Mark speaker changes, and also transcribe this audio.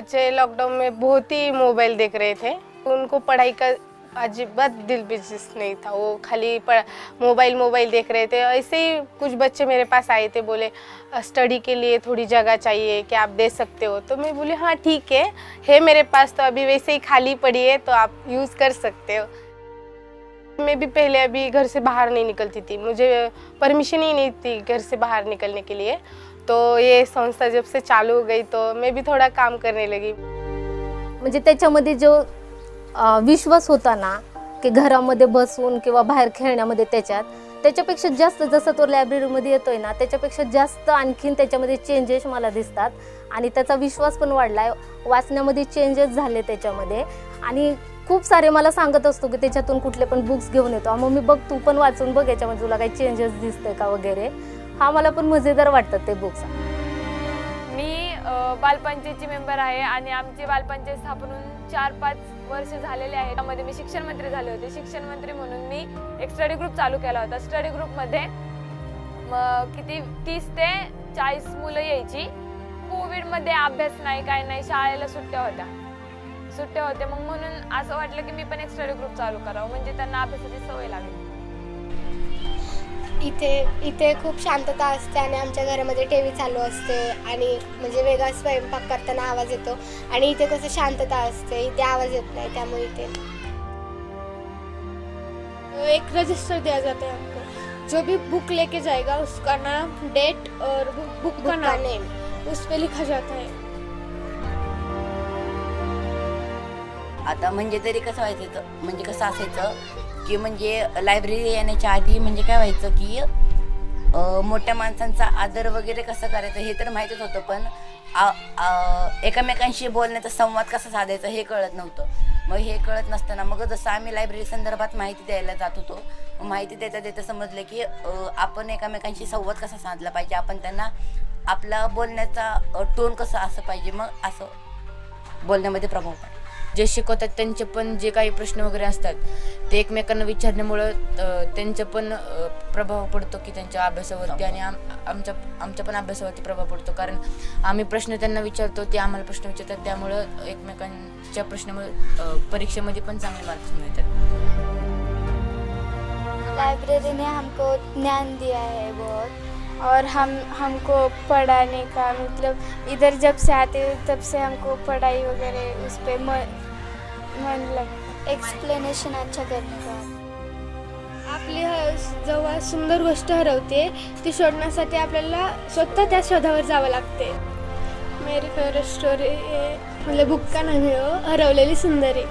Speaker 1: बच्चे लॉकडाउन में बहुत ही मोबाइल देख रहे थे। उनको पढ़ाई का अजीबत दिल बिजनेस नहीं था, वो खाली मोबाइल देख रहे थे। ऐसे ही कुछ बच्चे मेरे पास आए थे, बोले स्टडी के लिए थोड़ी जगह चाहिए, क्या आप दे सकते हो? तो मैं बोली हाँ ठीक है मेरे पास तो अभी वैसे ही खाली पड़ी है, तो आप यूज़ कर सकते हो। मैं भी पहले अभी घर से बाहर नहीं निकलती थी, मुझे परमिशन ही नहीं थी घर से बाहर निकलने के लिए। तो ये संस्था जब से चालू हो गई तो मैं भी थोड़ा काम करने लगी।
Speaker 2: म्हणजे त्याच्यामध्ये जो विश्वास होता ना की घरामध्ये बसून किंवा बाहेर खेळण्यामध्ये त्याच्यापेक्षा जास्त जसं तो लायब्ररीमध्ये येतोय ना त्याच्यापेक्षा जास्त आणखीन त्याच्यामध्ये चेंजेस मला दिसतात आणि त्याचा विश्वास पण वाढलाय, वाचण्यामध्ये चेंजेस झाले त्याच्यामध्ये। आणि खूप सारे मला सांगत असतो की त्याच्यातून कुठले पण बुक्स घेऊन येतो, मग मी बघ तू पण वाचून बघ याच्यामध्ये तुला काही चेंजेस दिसते का वगैरे। हा मला पण मजेदार वाटतात ते बुक्स।
Speaker 3: मी बालपंचायतची मेंबर आहे आणि आमची बालपंचायत स्थापन होऊन 4-5 वर्ष झालेले आहेत। त्यामध्ये मी शिक्षण मंत्री झाले होते। शिक्षण मंत्री म्हणून मी एक स्टडी ग्रुप चालू केला होता। स्टडी ग्रुपमध्ये किती 30 ते 40 मुलं यायची। कोविडमध्ये अभ्यास नाही काय नाही, शाळेला सुट्ट्या होत्या, मग म्हणून असं वाटलं की मी पण एक स्टडी ग्रुप चालू करावं, म्हणजे त्यांना अभ्यासाची सवय लागेल।
Speaker 4: इथे खूप शांतता असते आणि आमच्या घरामध्ये टीव्ही चालू असते आणि म्हणजे वेगळा स्वयंपाक करताना आवाज येतो आणि इथे कसं शांतता असते, इथे आवाज येत नाही, त्यामुळे इथे
Speaker 5: एक रजिस्टर दिया जाता है हमको, जो भी बुक लेके जाएगा उसका नाम, डेट और बुक का नाम उस पे लिखा जाता है।
Speaker 6: आता म्हणजे तरी कसं व्हायचं, म्हणजे कसं असायचं की म्हणजे लायब्ररी येण्याच्या आधी म्हणजे काय व्हायचं की मोठ्या माणसांचा आदर वगैरे कसं करायचं हे तर माहीतच होतं, पण एकमेकांशी बोलण्याचा संवाद कसा साधायचा हे कळत नव्हतं। मग हे कळत नसताना मग जसं आम्ही लायब्ररी संदर्भात माहिती द्यायला जात होतो, माहिती देता समजलं की आपण एकमेकांशी संवाद कसा साधला पाहिजे, आपण त्यांना आपला बोलण्याचा टोन कसा असं पाहिजे, मग असं बोलण्यामध्ये प्रभाव पडतो।
Speaker 7: जे शिकवतात त्यांचे पण जे काही प्रश्न वगैरे असतात ते एकमेकांना विचारण्यामुळे त्यांचा पण प्रभाव पडतो की त्यांच्या अभ्यासावरती आणि आमच्या पण अभ्यासावरती प्रभाव पडतो, कारण आम्ही प्रश्न त्यांना विचारतो, ते आम्हाला प्रश्न विचारतात, त्यामुळे एकमेकांच्या प्रश्नामुळे परीक्षेमध्ये पण चांगले मार्क्स मिळतात।
Speaker 4: लाइब्रेरी ने हमको ज्ञान दिया है बहुत, और हमको पढ़ाने का मतलब इधर जब से आते तब से हमको पढ़ाई वगैरह उस पे मन लग एक्सप्लेनेशन अच्छा करने का।
Speaker 5: आपली जेव्हा सुंदर गोष्ट हरवते ती शोधण्यासाठी आपल्याला स्वतः त्या शोधावर जावं लागते। मेरी फेवरेट स्टोरी मतलब बुक का नाम है हरवलेली सुंदरी।